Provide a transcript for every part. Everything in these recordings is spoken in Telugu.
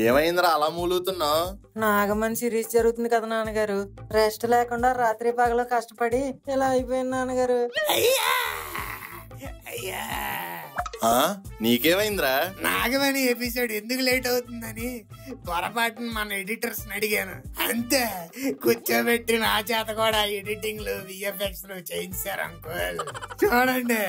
ఏమైందిరా అలా మూలుగుతున్నావు? నాగమని సిరీస్ జరుగుతుంది కదా నాన్నగారు. రెస్ట్ లేకుండా రాత్రి పగలు కష్టపడి ఇలా అయిపోయింది నాన్నగారు. నీకేమైందిరా? నాగమణి ఎపిసోడ్ ఎందుకు లేట్ అవుతుందని పొరపాటున మన ఎడిటర్స్ అడిగాను, అంతే. కూర్చోబెట్టి నా చేత కూడా ఎడిటింగ్ లో విఎఫ్ఎక్స్ లో చేయించారు అంకుల్. చూడండి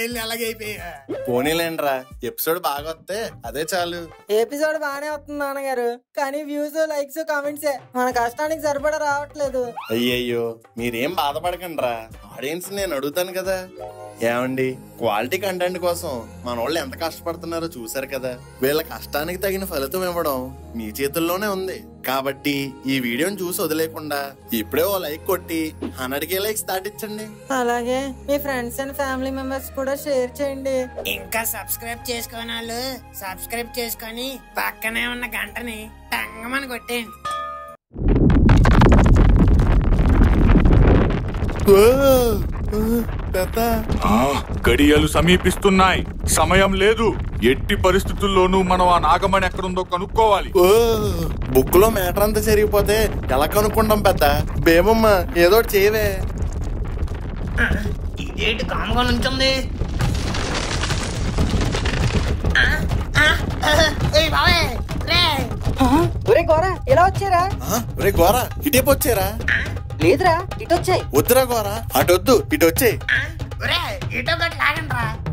ఏళ్ళు ఎలాగైపోయా. పోనీలేండ్రా, ఎపిసోడ్ బాగా వస్తే అదే చాలు. ఎపిసోడ్ బానే వస్తుంది నాన్నగారు, కానీ వ్యూస్ లైక్స్ కామెంట్స్ మన కష్టానికి సరిపడా రావట్లేదు. అయ్యయ్యో మీరేం బాధపడకండి రా, ఆడియన్స్ నేను అడుగుతాను కదా. ఏమండి, క్వాలిటీ కంటెంట్ కోసం మన వాళ్ళు ఎంత కష్టపడుతున్నారో చూసారు కదా. వీళ్ళ కష్టానికి తగిన ఫలితం ఇవ్వడం మీ చేతుల్లోనే ఉంది. కాబట్టి ఈ వీడియోని చూసి వదిలేకుండా ఇప్పుడే ఓ లైక్ కొట్టి 100K లైక్స్ దాటించండి. అలాగే మీ ఫ్రెండ్స్ అండ్ ఫ్యామిలీ మెంబర్స్ కూడా షేర్ చేయండి. ఇంకా సబ్స్క్రైబ్ చేసుకోని వాళ్ళు సబ్స్క్రైబ్ చేసుకొని పక్కనే ఉన్న గంటని టంగమని కొట్టేయండి. గడియలు సమీపిస్తున్నాయి, సమయం లేదు. ఎట్టి పరిస్థితుల్లోనూ మనం ఆ నాగమణి ఎక్కడుందో కనుక్కోవాలి. బుక్ లో మ్యాటర్ అంతా జరిగిపోతే ఎలా కనుక్కుంటాం పెద్ద? బేమమ్మ ఏదో చేయవే. ఇదేంటి కాముగా నుంచుంది? ఒరే గోరా ఇలా వచ్చారా? ఒరే గోరా ఇటేపు వచ్చారా? లేదురా ఇటు వచ్చాయి. వద్దురా గోరా, అటొద్దు ఇటు వచ్చాయి.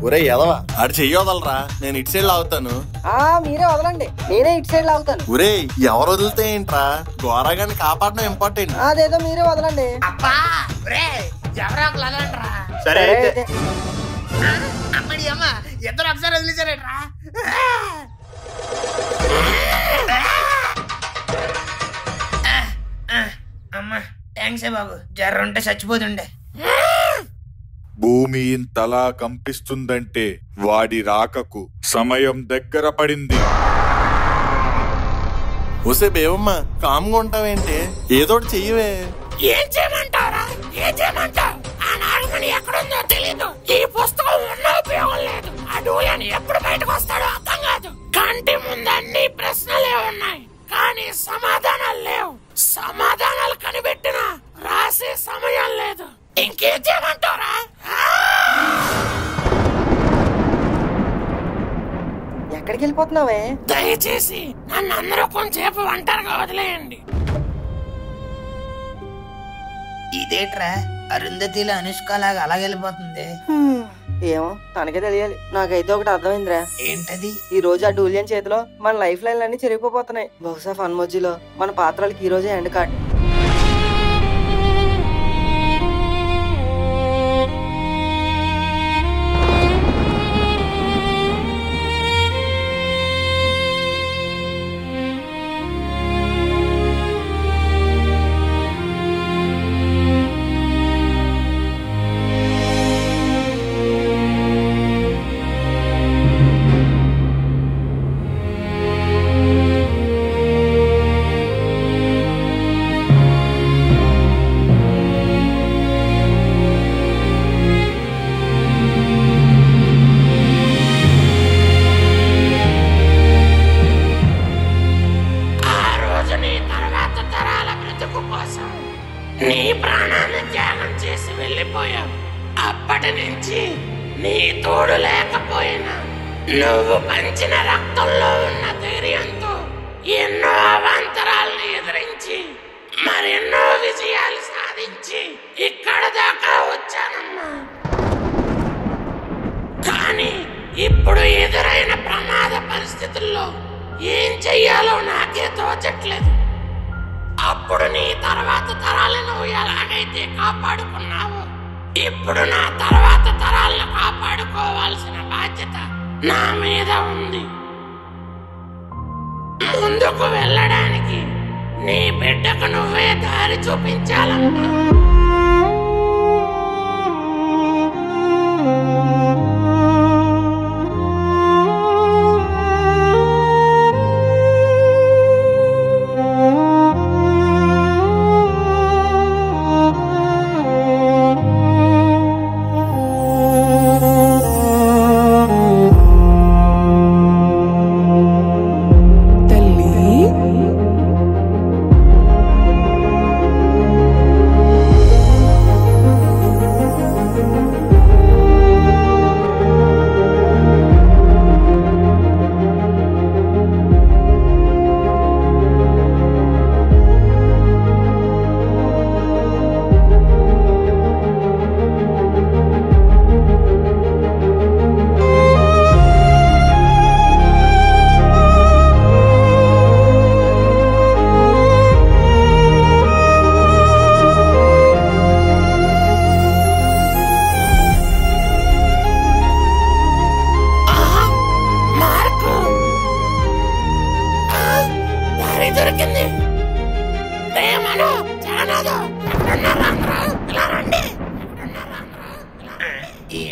ఒరే ఎదవా, అటు చెయ్యొదలరా, నేను ఇటు సైడ్ లాగుతాను. మీరే వదలండి, నేనే ఇటు సైడ్ లాగుతాను. ఒరే ఎవరు వదిలితే ఏంట్రా, గోరా గాని కాపాడడం ఇంపార్టెంట్. అదేదో మీరే వదలండి. సరే ఇద్దరు ఒకసారి వదిలేసారేట్రా? అమ్మా థ్యాంక్స్ బాబు, జర్రుంటే చచ్చిపోతుండే. భూమి ఇంతలా కంపిస్తుందంటే వాడి రాకకు సమయం దగ్గర పడింది. ఒసే బేవమ్మ కామ్గా ఉంటావేంటి, ఏదోటి చెయ్యవే. ఏం చేయమంటారా? ఏం చేయమంటావు? ఆ నాగమణి ఎక్కడుందో తెలీదు. ఈ పుస్తకం ఉన్న ఉపయోగం లేదు. అడవులని ఎప్పుడు బయటకు వస్తాడో అర్థం కాదు. కంటి ముందు అన్ని ప్రశ్నలే ఉన్నాయి, కానీ సమాధానాలు లేవు. సమాధానాలు కనిపెట్టిన రాసే సమయం లేదు. ఇంకేం చేయమంటారా? ఎక్కడికి వెళ్ళిపోతున్నావే? దయచేసి నన్ను అందరూ కొంచెంసేపు ఒంటరిగా వదిలేయండి. ఇదేట్రా అరుంధతిలో అనుష్కలాగా అలాగెళ్ళిపోతుంది? ఏమో తనకే తెలియాలి. నాకైతే ఒకటి అర్థమైందిరా. ఏంటది? ఈ రోజు ఆ డూలియన్ చేతిలో మన లైఫ్ లైన్లు అన్ని చెరిగిపోతున్నాయి. బహుశా ఫన్మోజీలో మన పాత్రలకి ఈ రోజే ఎండ్ కార్డ్. నీ ప్రాణాన్ని త్యాగం చేసి వెళ్ళిపోయావు. అప్పటి నుంచి నీ తోడు లేకపోయినా నువ్వు పంచిన రక్తంలో ఉన్న ధైర్యంతో ఎన్నో అవాంతరాలను ఎదిరించి మరెన్నో విజయాలు సాధించి ఇక్కడ దాకా వచ్చానమ్మా. కానీ ఇప్పుడు ఎదురైన ప్రమాద పరిస్థితుల్లో ఏం చెయ్యాలో నాకే తోచట్లేదు. అప్పుడు నీ తర్వాత తరాలను నువ్వు ఎలాగైతే కాపాడుకున్నావో, ఇప్పుడు నా తర్వాత తరాలను కాపాడుకోవాల్సిన బాధ్యత నా మీద ఉంది. ముందుకు వెళ్ళడానికి నీ బిడ్డకు నువ్వే దారి చూపించాలమ్మా.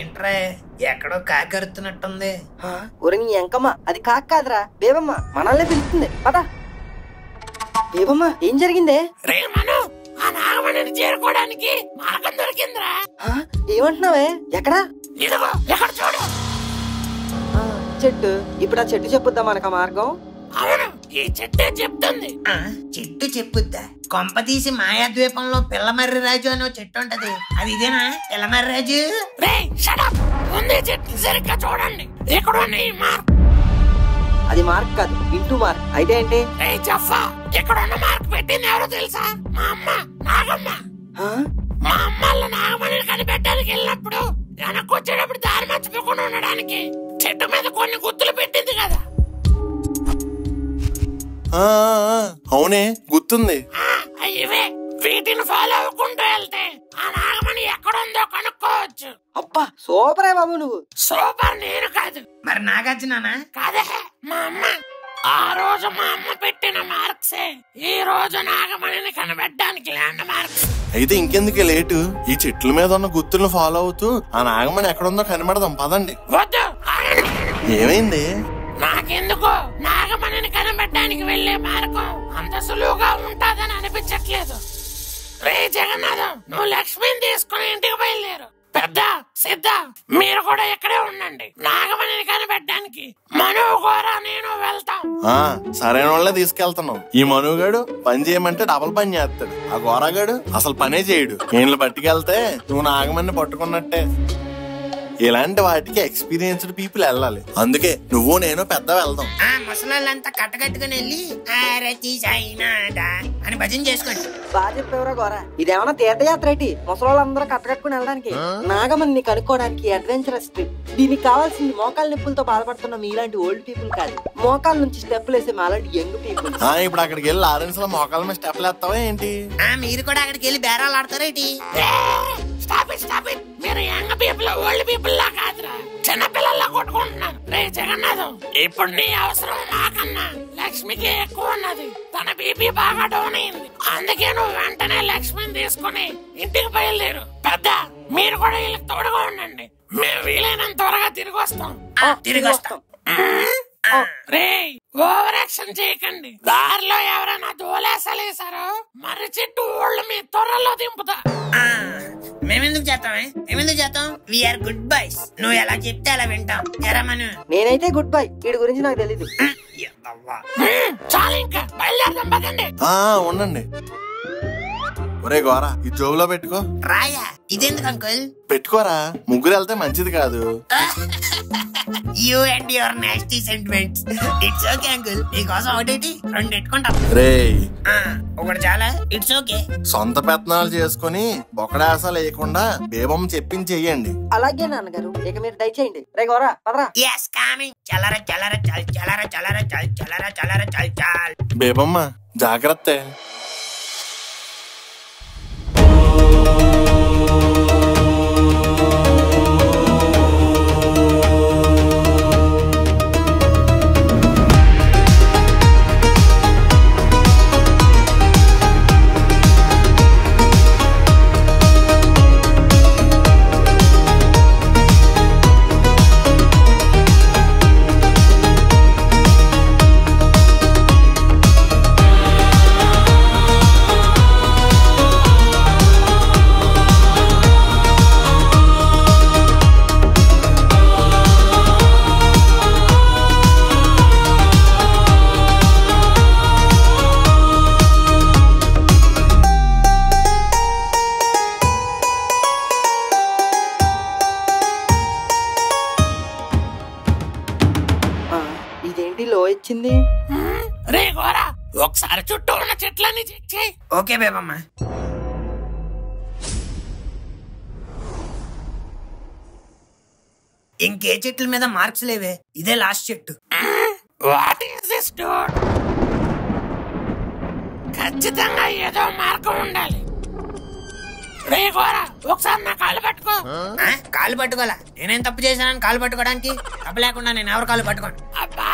ఏంట్రా ఎక్కడో కాకరుతున్నట్టుంది. ఒరి నీ ఎంకమ్మ, అది కాక కాదురా బేబమ్మ, మనల్ని పిలుస్తుంది పద. బేబమ్మ ఏం జరిగిందే? రే మను, ఆ నాగమణిని చేరుకోవడానికి మార్గం దొరికిందిరా. ఏమంటున్నావే? ఎక్కడా? ఇదిగో ఎక్కడ చూడు. చెట్టు. ఇప్పుడు ఆ చెట్టు చెప్పుద్దా మనకు ఆ మార్గం? అవును, ఈ చెట్టే చెప్తుంది. చెట్టు చెప్పుద్దా? కొంప తీసి మాయాద్వీపంలో పిల్లమర్రి రాజు అని చెట్టు ఉంటది, అది ఇదేనా పిల్లమర్రి రాజు? రే షట్ అప్, ఉంది చెట్టు సరిగ్గా చూడండి. ఇక్కడ ఉన్న ఈ మార్క్, అది మార్క్ కాదు, ఇంటూ మార్క్. అయితే ఏంటి? రే జఫా, ఇక్కడ ఉన్న మార్క్ పెట్టింది ఎవరో తెలుసా? మా అమ్మ నాగమ్మ. మా అమ్మ వాళ్ళ నాగమణిని కనిపెట్టడానికి వెళ్ళినప్పుడు వెనక్కి వచ్చేటప్పుడు దారి మర్చిపోకుండా ఉండడానికి చెట్టు మీద కొన్ని గుర్తులు పెట్టింది కదా. అవునే, గుర్తుంది. ఇవే, వీటిని ఫాలో అవ్వకుంటూ వెళ్తే ఆ నాగమణి ఎక్కడుందో కనుక్కోవచ్చు. అబ్బా సూపరే బాబు నువ్వు. సూపర్ నేను కాదు. మరి నాగార్జునా? కాదే, మా అమ్మ. ఆ రోజు మా అమ్మ పెట్టిన మార్క్సే ఈ రోజు నాగమణిని కనిపెట్టడానికి ల్యాండ్ మార్క్స్. అయితే ఇంకెందుకు లేటు, ఈ చెట్ల మీద ఉన్న గుర్తులను ఫాలో అవుతూ ఆ నాగమణి ఎక్కడుందో కనిపెడదాం పదండి. వద్దు, ఏమైంది? నాకెందుకో నాగమణిని కనిపెట్టడానికి వెళ్లే మార్గం అంత సులువుగా ఉంటాదని అనిపించట్లేదు. రే జగన్నాథం, నువ్వు లక్ష్మిని తీసుకుని ఇంటికి బయలుదేరు. పెద్ద సిద్ధ, మీరు కూడా ఇక్కడే ఉండండి. నాగమణిని కనిపెట్టడానికి మను గోరా నేను వెళ్తాం. సరైన వాళ్ళే తీసుకెళ్తున్నాం. ఈ మనుగాడు పని చేయమంటే డబల్ పని చేస్తాడు, ఆ గోరాగాడు అసలు పనే చేయడు. వీళ్ళని పట్టుకెళ్తే నువ్వు నాగమణిని పట్టుకున్నట్టే. ఇలాంటి వాటికి ఎక్స్పీరియన్స్డ్ పీపుల్ వెళ్ళాలి. అందుకే నువ్వు నేను పెద్ద వెళ్దాం. ఆ ముసలాళ్ళంతా కట్టకట్టుకుని వెళ్ళి ఆరతి సాయినాథ అని భజన చేసుకోండి. బాగా చెప్పేవరా గోరా, ఇదేమన్నా తీర్థయాత్ర ఏంటి? ముసలోళ్ళందరూ కట్టకట్టుకుని వెళ్ళడానికి? నాగమణిని కనుక్కోవడానికి అడ్వెంచరస్ ట్రిప్. దీనికి కావాల్సింది మోకాళ్ళ నొప్పులతో బాధపడుతున్న మీలాంటి ఓల్డ్ పీపుల్ కాదు, మోకాళ్ళ నుంచి స్టెప్పులు వేసే మాలాంటి యంగ్ పీపుల్. ఇప్పుడు అక్కడికి వెళ్ళి లారెన్స్ లో మోకాళ్ళ మీద స్టెప్లు వేస్తావా ఏంటి? మీరు కూడా అక్కడికి వెళ్ళి బేరాలు ఆడతారేంటి? Stop it. మీరు యంగ్ పీపుల్ ఓల్డ్ పీపుల్ లా కాదురా, చిన్న పిల్లల్లా కొట్టుకుంటున్నారు. రే జగన్నాథం, ఇప్పుడు నీ అవసరం నాకన్నా లక్ష్మికి ఎక్కువ ఉన్నది. తన బీపీ బాగా డౌన్ అయింది. అందుకే నువ్వు వెంటనే లక్ష్మిని తీసుకుని ఇంటికి బయలుదేరు. పెద్ద, మీరు కూడా వీళ్ళకి తోడుగా ఉండండి. మేము వీలైనంత త్వరగా తిరిగి వస్తాం. తిరిగి వస్తాం. రే ఓవర్ యాక్షన్ చేయకండి. దారిలో ఎవరైనా దోలేసలేసారో మర్రి చెట్టు ఓళ్ళు మీ త్వరలో దింపుతా. మేమెందుకు చేస్తాం? We're good boys. నువ్వు ఎలా చెప్తే అలా వింటాం. ఎరా మను? నేనైతే గుడ్ బై, వీడి గురించి నాకు తెలీదు. చాలా, ఇంకా బయలుదేరదాం పదండి. ఉండండి. ఒరే గోరా, ఈ జోబులో పెట్టుకో. రాయా, ఇదెందుకు అంకుల్? పెట్టుకోరా, ముగ్గురు వెళ్తే మంచిది కాదు. You and your nasty sentiments. It's okay uncle, మీకోసం ఒకటి రెండు పెట్టుకుంటాం. రే ఒకటి చాలా, ఇట్స్ ఓకే. సొంత పెత్తనాలు చేసుకుని బొకడాస లేకుండా బేబమ్మ చెప్పించి చెయ్యండి. అలాగే నాన్నగారు, ఇక మీరు దయచేయండి. రే గోరా పదరా. yes coming. చలరా చలరా చల్ చలరా చలరా చల్ చలరా చలరా చల్ చల్. బేబమ్మ జాగ్రత్త. ఇదేంటి లో ఇచ్చింది? రే గోరా, ఒకసారి చుట్టూ ఉన్న చెట్లన్నీ చెక్ చేయి. ఓకే బేబమ్మ. ఇంకే చెట్ల మీద మార్క్స్ లేవే, ఇదే లాస్ట్ చెట్టు. What is this Dude? ఖచ్చితంగా ఏదో మార్గం ఉండాలి. రే గోరా, ఒకసారి నా కాళ్ళు పట్టుకో. కాళ్ళు పట్టుకోవాలా? నేనేం తప్పు చేశానని కాళ్ళు పట్టుకోవడానికి? తప్పు లేకుండా నేను ఎవరు కాళ్ళు పట్టుకోను. అబ్బా,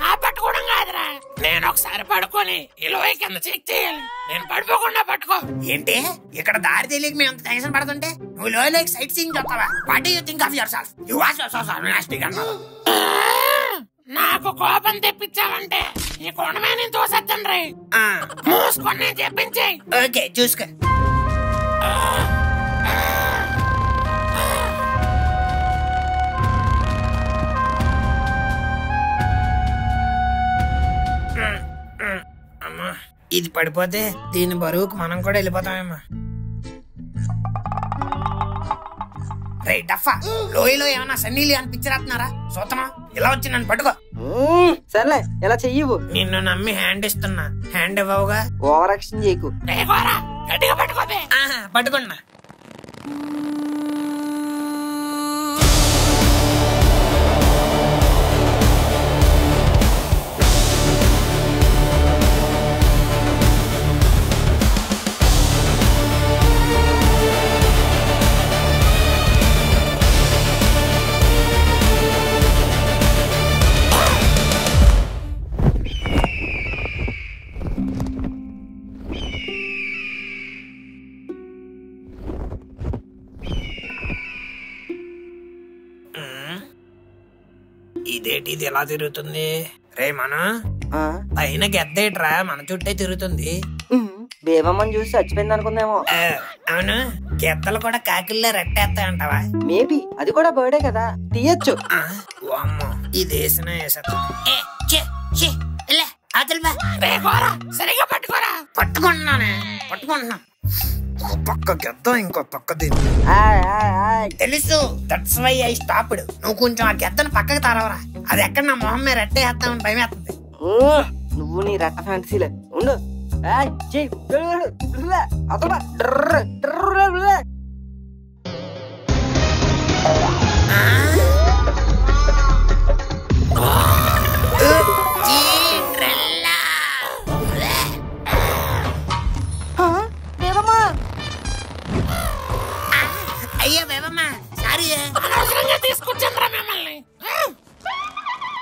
ఆ పట్టుకోవడం కాదురా, నేను ఒకసారి పడుకొని ఈ లోయ కింద చెక్ చేయాలి. నేను పడిపోకుండా పట్టుకో. ఏంటి ఇక్కడ దారి తెలియక మేము అంత టెన్షన్ పడుతుంటే నువ్వు లోయలోకి సైట్ సీయింగ్ చెప్తావా? What do you think of your self? You was your self nastic అన్నావు. నాకు కోపం తెప్పించావంటే ఈ కొండమే నేను తోసేద్దాను రే. మూసుకొని నేను చెప్పించేయి. ఓకే చూసుకో. అమ్మా ఇది పడిపోతే దీని బరువుకు మనం కూడా వెళ్ళిపోతామేమ్మా. రే డఫా, లోయలో ఏమన్నా సన్నీలి అని పిక్చర్ వేస్తున్నారా? చూద్దామా? ఇలా వచ్చి నన్ను పట్టుకో. సర్లే ఇలా చెయ్యవు. నిన్ను నమ్మి హ్యాండ్ ఇస్తున్నా, హ్యాండ్ ఇవ్వవుగా. ఓవర్ యాక్షన్ చేయకు. గట్టిగా పట్టుకోదే. పట్టుకున్నా. ఇదేంటి ఇది ఎలా తిరుగుతుంది? రే మనం పైన గెద్దేట్రా మన చుట్టే తిరుగుతుంది. బేబమ్మని చూసి చచ్చిపోయింది అనుకుందేమో. అవును, గెద్దలు కూడా కాకిల్లో రెట్టేస్తాయంటావా? మేబీ అది కూడా బర్డే కదా, తీయచ్చు. అమ్మో ఇది వేసిన సరిగా పట్టుకోరా. పట్టుకుంటున్నానే, పట్టుకుంటున్నా. పక్క గెద్ద ఇంకో పక్క దీన్ని తెలుసు. That's why I stopped. నువ్వు కొంచెం ఆ గెద్దను పక్కకి తరవరా. అది ఎక్కడ నా మొహం మీద రెట్టేస్తామని భయం వేస్తుంది. నువ్వు నీ రెట్ట ఫ్యాంటసీలే ఉండు. అయ్యో బేబమ్మా సారీ, అనవసరంగా తీసుకొచ్చాను మిమ్మల్ని.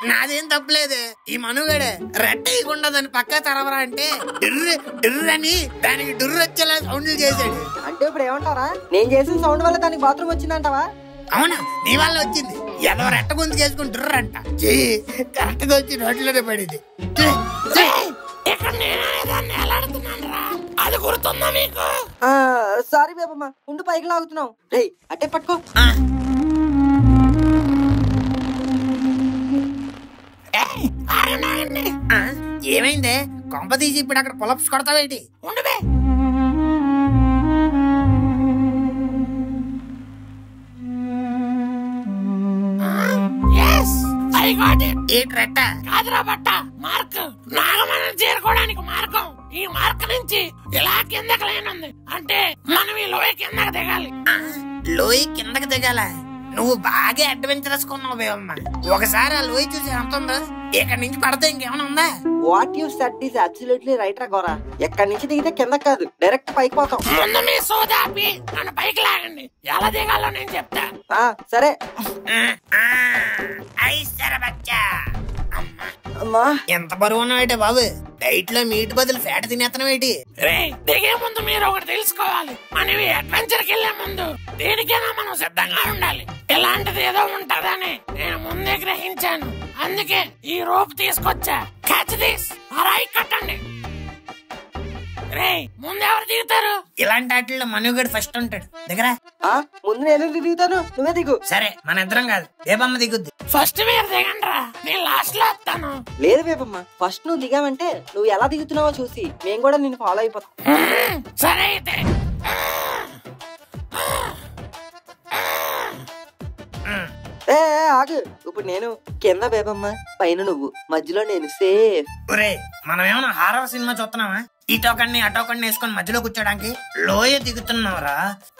నాదేం తప్పలేదు. ఈ మనుగడే రెట్టేయకుండా దాన్ని పక్క తరవరా అంటే డుర్రు డుర్రు అని దానికి డుర్రు వచ్చేలా సౌండ్లు చేశాడు. అంటే ఇప్పుడు ఏమంటారా? నేను చేసిన సౌండ్ వల్ల దానికి బాత్రూమ్ వచ్చిందంటావా? అవునా, నీ వల్ల వచ్చింది. ఏదో రెట్ట గొంతు చేసుకుని డుర్రు అంట. కరెక్ట్ గా వచ్చి నోట్లోనే పడింది. అది గుర్తుందా మీకు? సారీ బేబమ్మ, ఉండు పైకి లాగుతున్నావు. రే అట్టే పట్టుకో. ఏమైందే? కొంప తీసి ఇప్పుడు అక్కడ పులప్స్ కొడతావేటి? ఉండవే. ఏట్రట్ట కాదురా బట్ట, మార్క్. నాగమనం చేరుకోవడానికి మార్గం ఈ మార్క్ నుంచి ఇలా కిందకి లేనుంది. అంటే మనం ఈ లోయ కిందకి దిగాలి. లోయ కిందకి దిగాల? నువ్వు బాగా అడ్వెంచరస్ కొన్నావు బేవమ్మ. ఒకసారి ఆ లోయ చూసి ఎంత ఉందో, ఇక్కడ నుంచి పడితే ఇంకేమైనా ఉందా? What you said is absolutely right రా గోరా. ఎక్కడి నుంచి దిగితే కింద కాదు, డైరెక్ట్ పైకి పోతాం. ముందు మీ సోదాపి నన్ను పైకి లాగండి. ఎలా దిగాలో నేను చెప్తా. సరే. అమ్మా ఎంత బరువు ఉన్నావేటే బాబు? డైట్ లో మీట్ బదులు ఫ్యాట్ తినేతనవేటి? రే దిగే ముందు మీరు ఒకటి తెలుసుకోవాలి. మనం అడ్వెంచర్ కి వెళ్లే ముందు దేనికైనా మనం సిద్ధంగా ఉండాలి. ఇలాంటిది ఏదో ఉంటదని నేను ముందే గ్రహించాను. అందుకే ఈ రోప్ తీసుకొచ్చా. Catch this. కట్టండి. రే ముందు ఎవరు దిగుతారు? ఇలాంటి వాటిల్లో మనుగడు ఫస్ట్ ఉంటాడు. దగ్గర ముందు నేను దిగుతాను, నువ్వే దిగు. సరే మన ఇద్దరం కాదు, బేబమ్మ దిగుద్ది. ఫస్ట్ మీరు దిగండి రా, నేను లాస్ట్ లో వస్తాను. లేదు బేబమ్మ, ఫస్ట్ నువ్వు దిగావంటే నువ్వు ఎలా దిగుతున్నావో చూసి మేము కూడా నిన్ను ఫాలో అయిపోతాం. సరే అయితే. ఆగు. ఇప్పుడు నేను కింద బేబమ్మ, పైన నువ్వు, మధ్యలో నేను. సేఫ్. ఒరే మనం ఏమన్నా హారర్ సినిమా చూస్తున్నావా? ఈ టోకన్ని ఆ టోకన్ని వేసుకొని మధ్యలో కూర్చోడానికి లోయ దిగుతున్నావురా.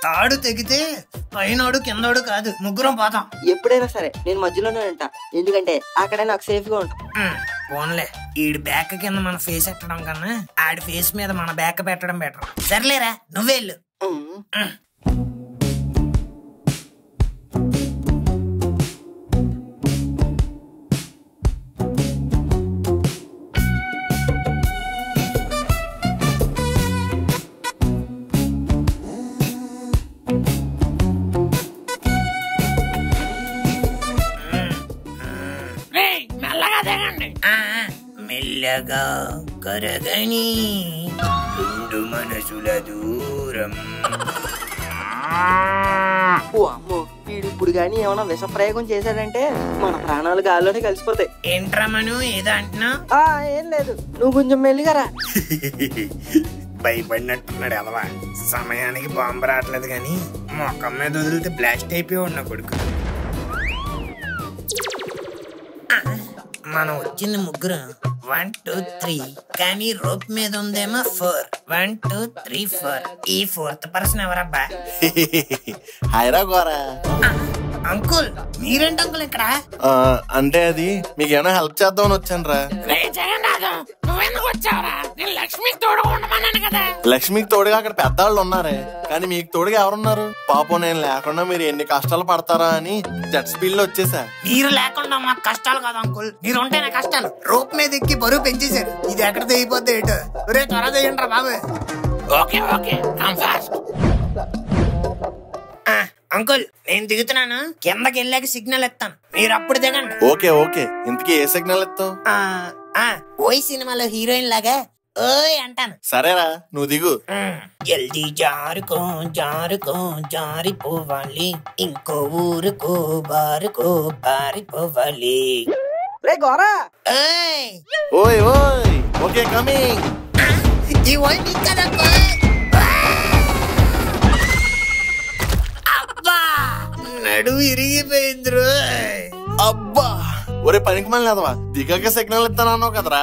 తాడు తెగితే పైనోడు కిందోడు కాదు, ముగ్గురం పోతాం. ఎప్పుడైనా సరే నేను మధ్యలోనే ఉంటా, ఎందుకంటే అక్కడే నాకు సేఫ్ గా ఉంటా. ఓన్లే ఈడి బ్యాక్ కింద మన ఫేస్ పెట్టడం కన్నా ఆడి ఫేస్ మీద మన బ్యాక్ పెట్టడం బెటర్. సర్లేరా నువ్వే వెళ్ళు. మెల్లగా కరగని రెండు మనసుల దూరం. ఓ అమ్మో, వీడు ఇప్పుడు గానీ ఏమైనా విషప్రయోగం చేశాడంటే మన ప్రాణాలు గాల్లోనే కలిసిపోతాయి. ఏంట్రా మను ఏదో అంటున్నా? ఏం లేదు, నువ్వు కొంచెం మెల్లిగారా. భయపడినట్టున్నాడు ఎదవా. సమయానికి బాంబు రావట్లేదు కానీ మొక్కం మీద వదిలితే బ్లాస్ట్ అయిపోయి ఉన్న కొడుకు. మనం వచ్చింది ముగ్గురు, 1 2 3, కానీ రోప్ మీద ఉందేమో 4. 1 2 3 4. ఈ 4th పర్సన్ ఎవరబ్బా? హైరా గోరా. అంకుల్ మీరేంటి అంకుల్ ఇక్కడ? అంటే అది మీకు ఏమైనా హెల్ప్ చేద్దామని వచ్చాను రా. నువ్వెందుకు వచ్చావురా? నేను లక్ష్మికి తోడుగా ఉండమన్నాను కదా. లక్ష్మికి తోడుగా అక్కడ పెద్దవాళ్ళు ఉన్నారే, కానీ మీకు తోడుగా ఎవరున్నారు? పాపం నేను లేకుండా మీరు ఎన్ని కష్టాలు పడతారా అని జెట్ స్పీడ్ లో వచ్చేసా. మీరు లేకుండా మాకు కష్టాలు కదా అంకుల్, మీరు ఉంటేనే కష్టాలు. రోప్ మీద ఎక్కి బరువు పెంచేశారు, ఇది ఎక్కడ తెగిపోద్ది ఏటో. రే త్వర తెయ్యండి రా బాబు. Okay okay, come fast. Uncle నేను దిగుతున్నాను, కిందకి వెళ్ళాక సిగ్నల్ ఇస్తాను, మీరు అప్పుడు దిగండి. Okay okay. ఇంతకీ ఏ సిగ్నల్ ఇస్తావు? ఓయ్ సినిమాలో హీరోయిన్ లాగా ఓయ్ అంటాను. సరేరా, నువ్వు దిగు. జల్దీ జారుకో జారుకో జారిపోవాలి, ఇంకో ఊరుకో బారుకో పారిపోవాలి. రే గోరా. ఓయ్ ఓయ్ ఓయ్. Okay coming. ఈ ఓయ్ నీకు కదా. అబ్బా నడుము ఇరిగిపోయింది రో. అబ్బా ఒరే పనికి మళ్ళీ అదవా, దిగాక సిగ్నల్ ఇస్తానన్నావు కదరా.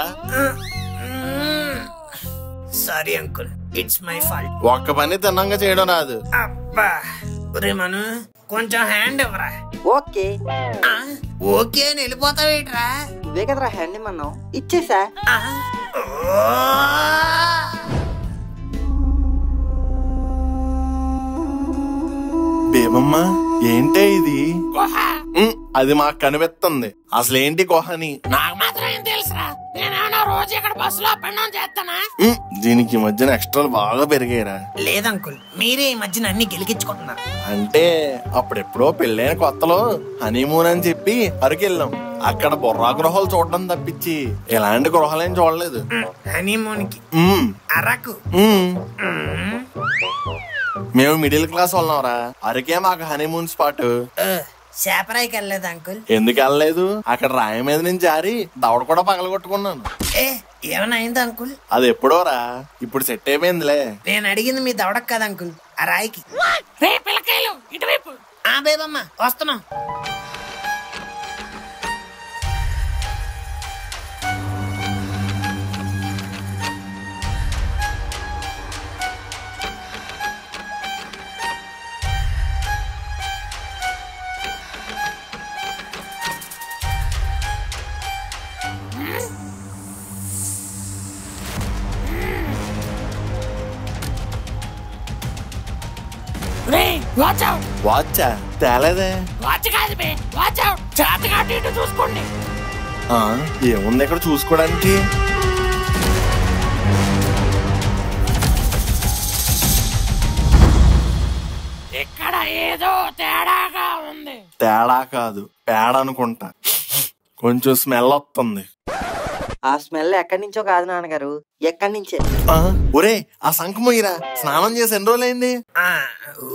Sorry uncle, it's my fault. ఒక్క పని తిన్నంగా చేయడం రాదు. అబ్బా ఒరే మను కొంచెం హ్యాండ్ ఇవ్వరా. ఓకే. ఓకే అని వెళ్ళిపోతావేట్రా? నువ్వే కదరా హ్యాండ్ ఇమ్మన్నావు, ఇచ్చేసా. బేబమ్మ ఏంటే ఇది? అది మాకు కనిపిస్తుంది. అసలు ఏంటి గుహని? నాకు మాత్రం ఏం తెలుసురా, నేనేమన్నా రోజు ఇక్కడ బస్సులో అప్ అండ్ డౌన్ చేస్తానా? దీనికి మధ్యన ఎక్స్ట్రాలు బాగా పెరిగాయిరా. లేదంకుల్, మీరే ఈ మధ్యన అన్ని గెలిగించుకుంటున్నారు. అంటే అప్పుడెప్పుడో పెళ్ళైన కొత్తలో హనీమూన్ అని చెప్పి అరకెళ్ళాం. అక్కడ బొర్రా గృహాలు చూడడం తప్పించి ఎలాంటి గృహాలేం చూడలేదు. హనీమూన్ కి అరకు. మేము మిడిల్ క్లాస్ వాళ్ళంరా, అరకే మాకు హనీమూన్ స్పాట్. శాపరాయికి వెళ్ళలేదు అంకుల్? ఎందుకు వెళ్ళలేదు? అక్కడ రాయి మీద నుంచి జారి దవడ కూడా పగలగొట్టుకున్నాను. ఏమైనా అయిందా అంకుల్? అది ఎప్పుడోరా, ఇప్పుడు సెట్ అయిపోయిందిలే. నేను అడిగింది మీ దవడకు కదా అంకుల్, ఆ రాయికి. రే పిల్లకాయలు ఇటువైపు. బేబమ్మ వస్తున్నాం. వాచా తేలేదే. వాచ్ కాదు బే, వాచ్ అవుట్. చేతగా అటు ఇటు చూసుకోండి. ఏముంది ఇక్కడ చూసుకోవడానికి? ఇక్కడ ఏదో తేడాగా ఉంది. తేడా కాదు, పేడ అనుకుంటా. కొంచెం స్మెల్ వస్తుంది. ఆ స్మెల్ ఎక్కడి నుంచో కాదు నాన్నగారు, ఎక్కడి నుంచే. ఒరే ఆ సంఖమోయిరా, స్నానం చేసి ఎన్ని రోజులైంది?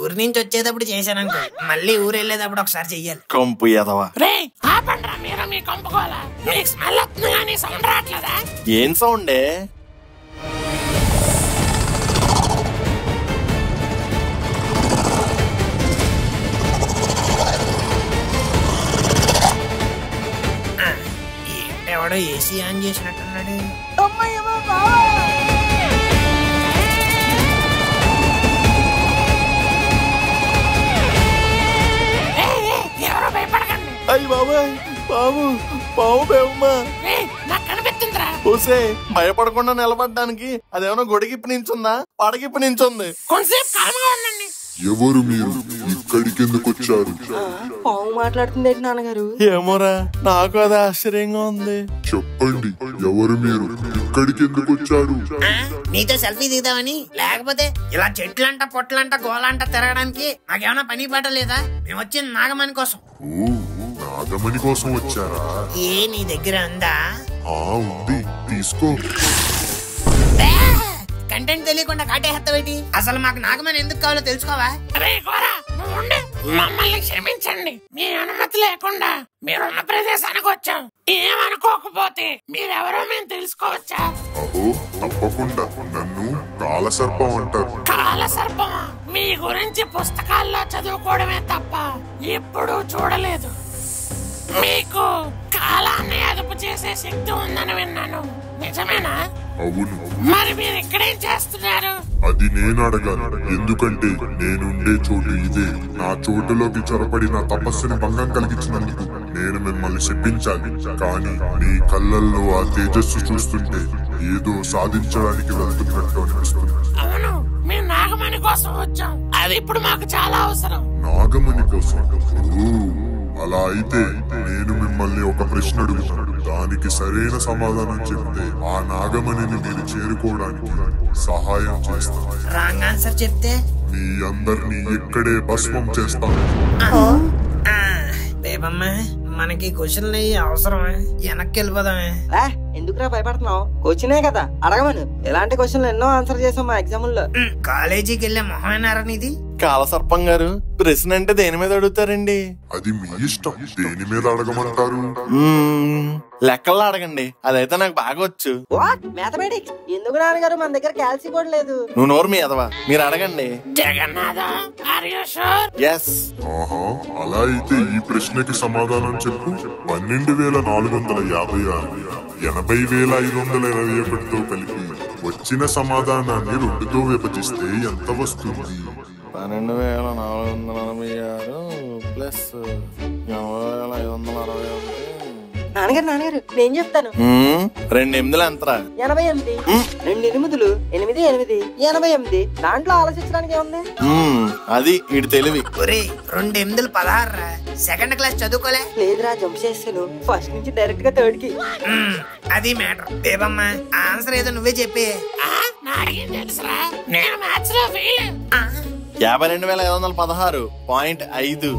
ఊరి నుంచి వచ్చేటప్పుడు చేశాను అనుకో, మళ్ళీ ఊరు వెళ్ళేటప్పుడు ఒకసారి చెయ్యాలి. కంపు ఎదవా. రే ఆపండ్రా మీరు మీ కంపుకోవాలా? మీకు స్మెల్ వస్తుంది కానీ సౌండ్ రావట్లేదా? ఏం సౌండే? ఎవడో ఏసీ ఆన్ చేసినట్టున్నాడు. ఎవరో భయపడకండి. అయ్యి బాబాయ్, బాబు బాబు బేబమ్మ. నాకు కనిపిస్తుందిరా. ఓసే భయపడకుండా నిలబడ్డానికి అదేమన్నా గొడిగిప్పి నించుందా, పడగిప్పి నించుంది? కొంతసేపు కామ్గా ఉండండి. ఎవరు మీరు? ఇక్కడికి ఎందుకు వచ్చారు? పాము మాట్లాడుతుంది నాన్నగారు. ఏమోరా, నాకు అది ఆశ్చర్యంగా ఉంది. చెప్పండి, ఎవరు మీరు? ఇక్కడికి ఎందుకు వచ్చారు? నీతో సెల్ఫీ దిగుదామని, లేకపోతే ఇలా చెట్లంట పొట్లంట గోలంట తిరగడానికి నాకేమైనా పని పాట లేదా? మేము వచ్చింది నాగమణి కోసం. ఓ, నాగమణి కోసం వచ్చారా? నీ దగ్గర ఉందా? ఉంది, తీసుకో. కంటెంట్ తెలియకుండా కాటేస్తావేటి? అసలు మాకు నాగమని ఎందుకు కావాలో తెలుసుకోవా? రే గోరా, నువ్వు ఉండు. మమ్మల్ని క్షమించండి. మీ అనుమతి లేకుండా మీరున్న ప్రదేశానికి వచ్చాం. ఏమనుకోకపోతే మీరెవరో మేము తెలుసుకోవచ్చా? అహో, తప్పకుండా. నన్ను కాలసర్పం అంటారు. కాల సర్పమా? మీ గురించి పుస్తకాల్లో చదువుకోవడమే తప్ప ఎప్పుడూ చూడలేదు. మీకు కాలాన్ని అదుపు చేసే శక్తి ఉందని విన్నాను, నిజమేనా? అవును. మరి మీరు ఇక్కడేం చేస్తున్నారు? అది నేను అడగాను. ఎందుకంటే నేనుండే చోటు ఇదే. నా చోటులోకి చొరబడి నా తపస్సుని భంగం కలిగించినందుకు నేను మిమ్మల్ని శపించాలి. కానీ మీ కళ్ళల్లో ఆ తేజస్సు చూస్తుంటే ఏదో సాధించడానికి వెళ్తున్నట్టు అనిపిస్తుంది. అవును, మేము నాగమణి కోసం వచ్చాం. అది ఇప్పుడు మాకు చాలా అవసరం. నాగమణి కోసం? ఓ, అలా అయితే నేను మిమ్మల్ని ఒక ప్రశ్న అడుగుతాను. దానికి సరైన సమాధానం చెప్తే ఆ నాగమణిని మీరు చేరుకోవడానికి సహాయం చేస్తాను. రాంగ్ ఆన్సర్ చెప్తే మీ అందరినీ ఇక్కడే భస్మం చేస్తాను. బేబమ్మ, మనకి క్వశ్చన్లు అవసరమే. వెనక్కి వెళ్ళిపోదామే. ఎందుకురా భయపడుతున్నావు? క్వశ్చనే కదా, అడగమను. ఎలాంటి క్వశ్చన్లు ఎన్నో ఆన్సర్ చేసాం మా ఎగ్జాముల్లో. కాలేజీకి వెళ్ళే మొహమేనారా నీది? కాలసర్పం గారు, ప్రశ్న అంటే దేని మీద అడుగుతారండి? అది మీ ఇష్టం. దేని మీద అడగమంటారు? లెక్కల్లో అడగండి, అదైతే నాకు బాగా వచ్చు. వాట్? మ్యాథమెటిక్స్? ఎందుకు నాన్నగారు, మన దగ్గర క్యాల్సీ బోర్డు లేదు. నువ్వు నోరు మీ ఎదవా, మీరు అడగండి. Jagannatham, are you sure? Yes. ఆహా, అలా అయితే ఈ ప్రశ్నకి సమాధానం చెప్పు. 12,456 80,521తో కలిపి వచ్చిన సమాధానాన్ని 2తో విభజిస్తే ఎంత వస్తుంది? 12,446 ప్లస్ 80,561. నాన్నగారు నేను చెప్తాను. 2 ఎనిమిదిలు ఎంతరా? 88. 2 ఎనిమిదిలు 8, 8, 88. దాంట్లో ఆలోచించడానికి ఏముంది? అది ఇటు తెలివి. ఒరే, 2 8 16 రా. సెకండ్ క్లాస్ చదువుకోలే? లేదురా, జంప్ చేస్తాను ఫస్ట్ నుంచి డైరెక్ట్ గా 3rd కి. అది మ్యాటర్. బేబమ్మ, ఆన్సర్ ఏదో నువ్వే చెప్పే. నాకేం తెలుసురా, నేను మ్యాథ్స్ లో ఫెయిల్. 52,516.5.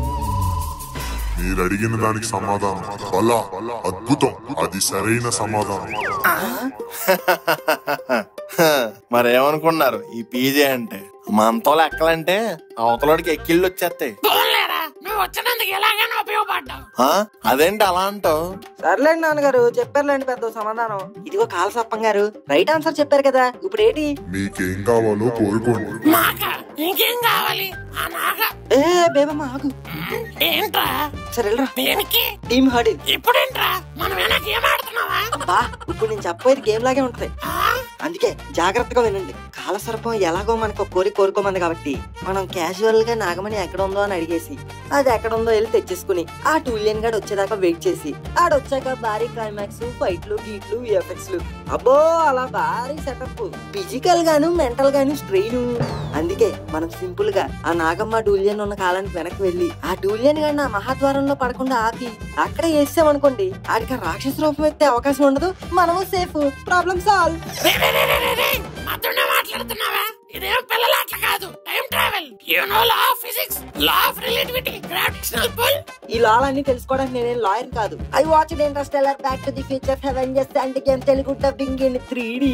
మీరు అడిగిన దానికి సమాధానం బలా, అద్భుతం. అది సరైన సమాధానం. మరేమనుకున్నారు ఈ పీజే అంటే? మనతో లెక్కలంటే అవతలోడికి ఎక్కిళ్ళు వచ్చేస్తాయి. పోలేరా, నువ్వు వచ్చినందుకు ఎలాగైనా ఉపయోగపడ్డావు. అదేంటి అలా అంటావు? సర్లేండి నాన్నగారు, చెప్పారులేండి పెద్ద సమాధానం. ఇదిగో కాలసర్పం గారు, రైట్ ఆన్సర్ చెప్పారు కదా, ఇప్పుడు ఏంటి? మీకేం కావాలో కోరుకోండి. నాకా? ఇంకేం కావాలి? ఆ నాగా? ఏ బేబమ్మ ఆగు. ఏంట్రా? సరే దేనికి? టీమ్ హడి. ఇప్పుడేంట్రా, మనం వెనక గేమ్ ఆడుతున్నావా? అబ్బా, ఇప్పుడు నేను చెప్పేది గేమ్ లాగే ఉంటది, అందుకే జాగ్రత్తగా వినండి. కాలసర్పం ఎలాగో మనకు కోరుకోమంది కాబట్టి మనం క్యాజువల్ గా నాగమణి ఎక్కడ ఉందో అని అడిగేసి అది ఎక్కడ ఉందో వెళ్ళి తెచ్చేసుకుని ఆ టూలియన్ గాడు వచ్చేదాకా వెయిట్ చేసి ఆడొచ్చాక భారీ క్లైమాక్స్, ఫైట్లు, గీట్లు, విఎఫ్ఎక్స్ లు, అబ్బో అలా భారీ సెటప్. ఫిజికల్ గాను మెంటల్ గాను స్ట్రెయిన్. అందుకే మనం సింపుల్ గా ఆ నాగమ్మ డూలియన్ ఉన్న కాలానికి వెనక్కి వెళ్ళి ఆ డూలియన్ గాడిని ఆ మహాద్వారంలో పడకుండా ఆపి అక్కడే వేసామనుకోండి, ఆడికి రాక్షస రూపం ఎత్తే అవకాశం ఉండదు, మనము సేఫ్, ప్రాబ్లం సాల్వ్. మాట్లాడుతున్నావా? ఇదేం పిల్లల ఆట కాదు, time travel. You know law of physics, law of relativity, gravitational pull. ఈ లాలన్నీ తెలుసుకోవడానికి నేనేం లాయర్ కాదు. I watched Interstellar, back to the future, Avengers Endgame Telugu dubbing in 3D.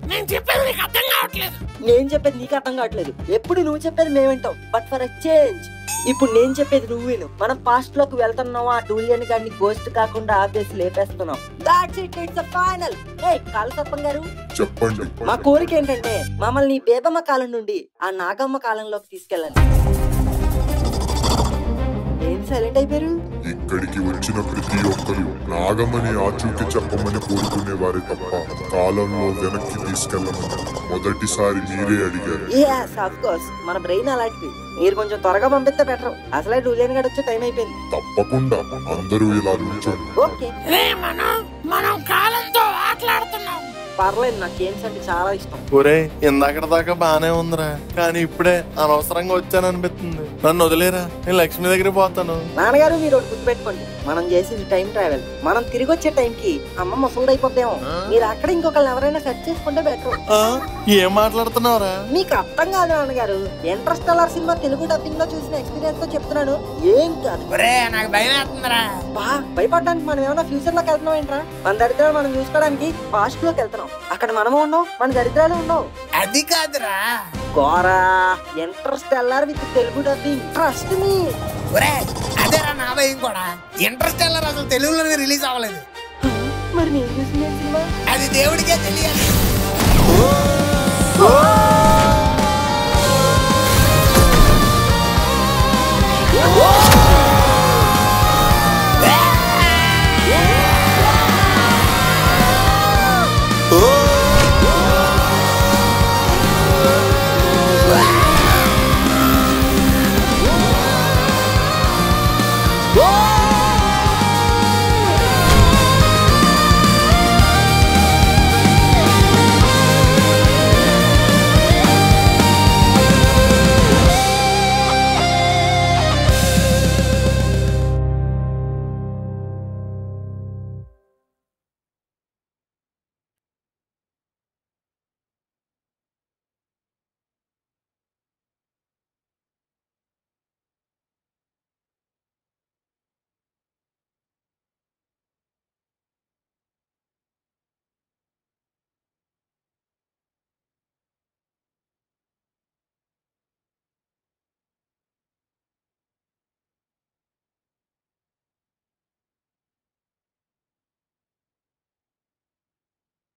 నేను చెప్పేది నీకు అర్థం కావట్లేదు. నేను చెప్పేది నీకు అర్థం కావట్లేదు. ఎప్పుడు నువ్వు చెప్పేది మేము వింటాం, బట్ ఫర్ ఎ చేంజ్ ఇప్పుడు నేను చెప్పేది నువ్వు విను. మనం పాస్ట్ లోకి వెళ్తున్నాం, ఆ డూలియన్ గారిని గోస్ట్ కాకుండా ఆపేసి లేపేస్తున్నాం. That's it, it's a final. కాలసర్పం గారు చెప్పండి. మా కోరిక ఏంటంటే మమ్మల్ని బేబమ్మ కాలం నుండి ఆ నాగమ్మ కాలంలోకి తీసుకెళ్ళండి. ఏం సైలెంట్ అయిపోయారు? ఇక్కడికి వచ్చిన ప్రతి ఒక్కరు నాగమని ఆచూకీ చెప్పమని కోరుకునేవారే తప్ప కాలంలో వెనక్కి తీసుకెళ్లమని మొదటిసారి మీరే అడిగారు. yes of course, మన బ్రెయిన్ అలాంటిది. మీరు కొంచెం త్వరగా పంపిస్తే బెటర్. అసలే డూలియన్ గడ్ వచ్చే టైం అయిపోయింది. తప్పకుండా అందరూ ఇలా నుంచోండి. ఓకే. మనం కాలంతో ఆటలాడుతున్నాం. పర్లేదు, నాకు గేమ్స్ అంటే చాలా ఇష్టం. ఒరే ఇందాక దాకా బానే ఉందిరా, కానీ ఇప్పుడే అనవసరంగా వచ్చాను అనిపిస్తుంది. నన్ను వదిలేరా, నేను లక్ష్మి దగ్గరికి పోతాను. నాన్నగారు మీరు ఒకటి గుర్తుపెట్టుకోండి, మనం చేసేది టైం ట్రావెల్. మనం తిరిగి వచ్చే టైంకి అమ్మ ముసలిదైపోద్దేమో. మీరు అక్కడ ఇంకొకళ్ళు ఎవరైనా సెర్చ్ చేసుకుంటే బెటర్. ఏం మాట్లాడుతున్నావురా? మీకు అర్థం కాదు నాన్నగారు, ఇంటర్స్టెల్లార్ సినిమా తెలుగు డబ్బింగ్ లో చూసిన ఎక్స్పీరియన్స్ తో చెప్తున్నాను, ఏం కాదు. నాకు భయం వేస్తుందిరా. భయపడడానికి మనం ఏమైనా ఫ్యూచర్ లోకి వెళ్తున్నాం ఏంట్రా? మన దరిద్రాలు మనం చూసుకోవడానికి పాస్ట్ లోకి వెళ్తున్నాం. అక్కడ మనము ఉండవు, మన దరిద్రాలు ఉండవు. అది కాదురా Gora, Interstellar with Telugu dubbing, trust me. అదేరా నా భయం కూడా. ఇంటర్స్టెల్లార్ అసలు తెలుగులోనే రిలీజ్ అవ్వలేదు. మరి నేను చూసిన సినిమా అది దేవుడికే తెలియాలి.